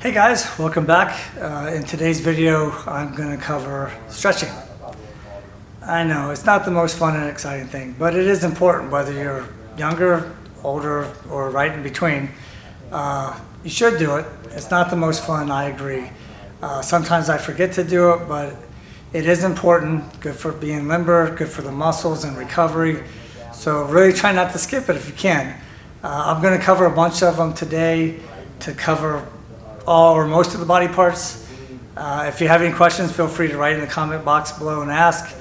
Hey guys, welcome back. In today's video, I'm going to cover stretching. I know it's not the most fun and exciting thing, but it is important whether you're younger, older, or right in between. You should do it. It's not the most fun, I agree. Sometimes I forget to do it, but it is important. Good for being limber, good for the muscles and recovery. So really try not to skip it if you can. I'm going to cover a bunch of them today to cover all or most of the body parts. If you have any questions, feel free to write in the comment box below and ask.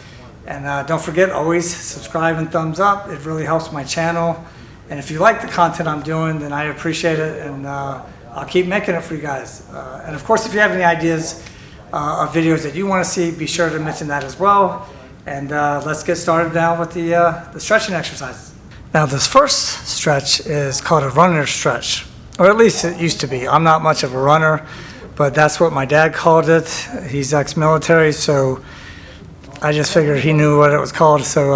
And don't forget, always subscribe and thumbs up. It really helps my channel. And if you like the content I'm doing, then I appreciate it, and I'll keep making it for you guys. And of course, if you have any ideas of videos that you want to see, be sure to mention that as well. And let's get started now with the stretching exercises. Now, this first stretch is called a runner stretch. Or at least it used to be. I'm not much of a runner, but that's what my dad called it. He's ex-military, so I just figured he knew what it was called. So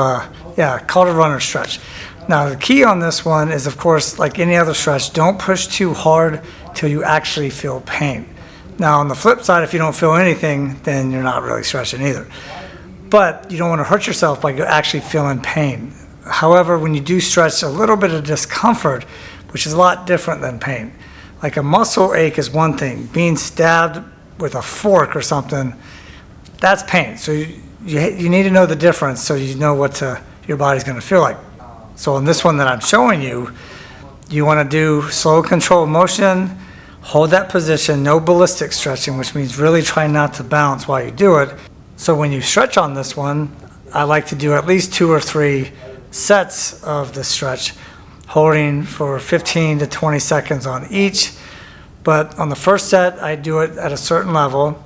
yeah, called a runner stretch. Now the key on this one is, of course, like any other stretch, don't push too hard till you actually feel pain. Now on the flip side, if you don't feel anything, then you're not really stretching either. But you don't want to hurt yourself by actually feeling pain. However, when you do stretch, a little bit of discomfort, which is a lot different than pain. Like a muscle ache is one thing. Being stabbed with a fork or something, that's pain. So you need to know the difference so you know what your body's going to feel like. So on this one that I'm showing you, you want to do slow controlled motion, hold that position, no ballistic stretching, which means really try not to bounce while you do it. So when you stretch on this one, I like to do at least 2 or 3 sets of the stretch, holding for 15 to 20 seconds on each. But on the first set, I do it at a certain level.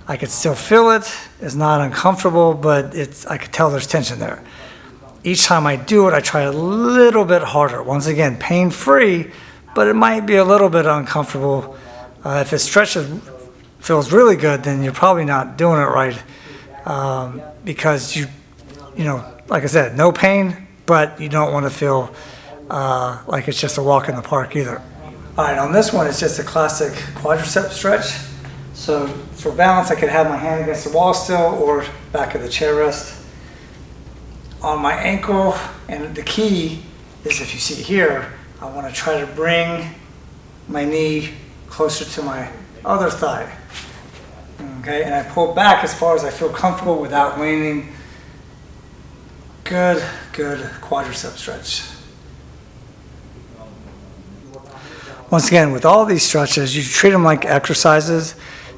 I could still feel it. It's not uncomfortable, but I could tell there's tension there. Each time I do it, I try a little bit harder. Once again, pain-free, but it might be a little bit uncomfortable. If it feels really good, then you're probably not doing it right, because you know, like I said, no pain, but you don't want to feel like it's just a walk in the park either. All right, on this one, it's just a classic quadricep stretch. So for balance, I could have my hand against the wall still or back of the chair rest. On my ankle, and the key is, if you see here, I want to try to bring my knee closer to my other thigh. Okay, and I pull back as far as I feel comfortable without leaning. Good quadricep stretch. Once again, with all these stretches, you treat them like exercises.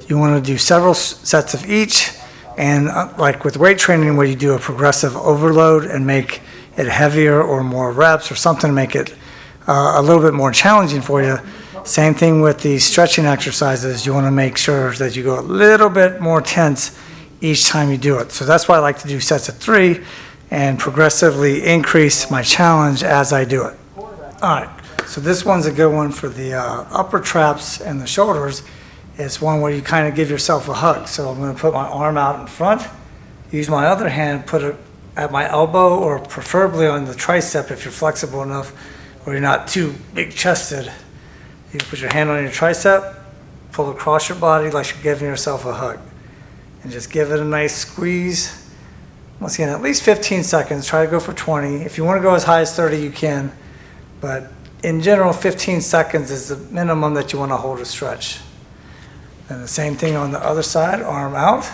You want to do several sets of each, and like with weight training, where you do a progressive overload and make it heavier or more reps or something to make it a little bit more challenging for you. Same thing with the stretching exercises. You want to make sure that you go a little bit more tense each time you do it. So that's why I like to do sets of 3 and progressively increase my challenge as I do it. All right. So this one's a good one for the upper traps and the shoulders. It's one where you kind of give yourself a hug. So I'm going to put my arm out in front, use my other hand, put it at my elbow, or preferably on the tricep if you're flexible enough or you're not too big chested. You put your hand on your tricep, pull across your body like you're giving yourself a hug, and just give it a nice squeeze. Once again, at least 15 seconds. Try to go for 20. If you want to go as high as 30, you can, but in general, 15 seconds is the minimum that you want to hold a stretch. And the same thing on the other side, arm out,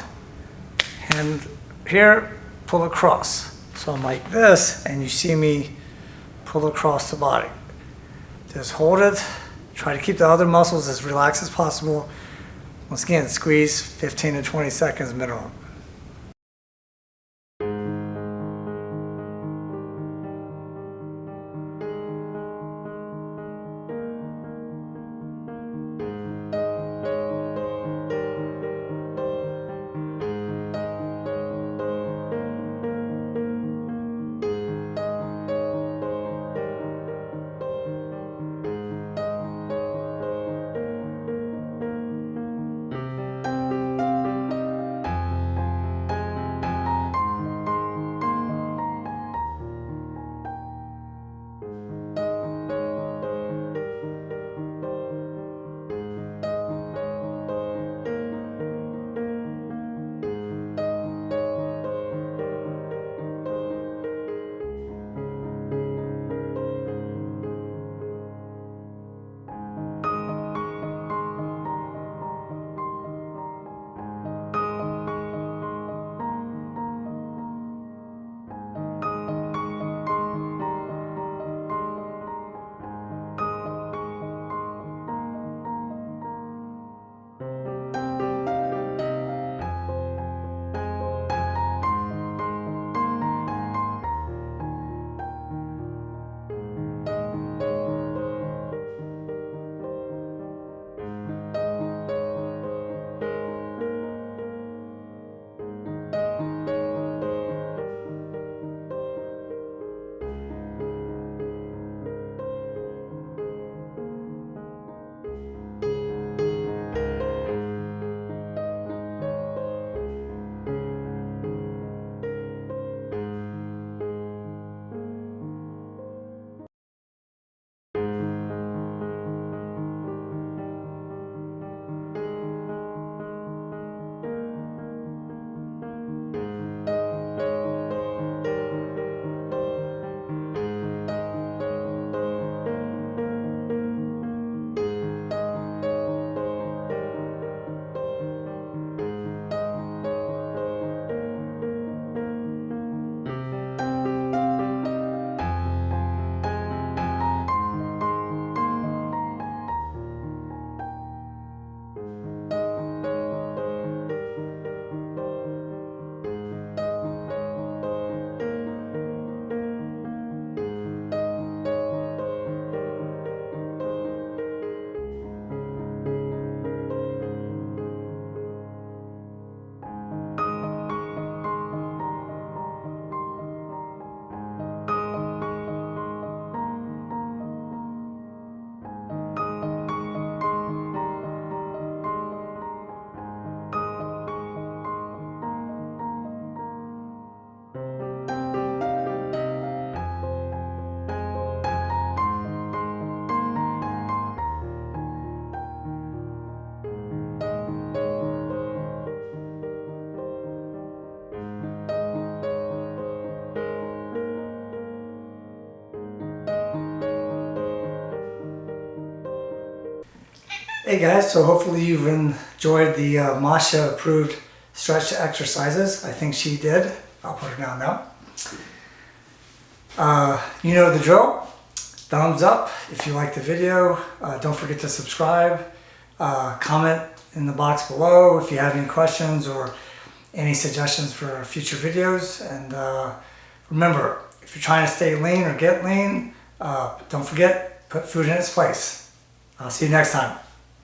hand here, pull across. So I'm like this, and you see me pull across the body. Just hold it. Try to keep the other muscles as relaxed as possible. Once again, squeeze 15 to 20 seconds minimum. Hey guys, so hopefully you've enjoyed the Masha approved stretch exercises. I think she did. I'll put her down now. You know the drill. Thumbs up if you like the video. Don't forget to subscribe. Comment in the box below if you have any questions or any suggestions for future videos. And remember, if you're trying to stay lean or get lean, don't forget, put food in its place. I'll see you next time.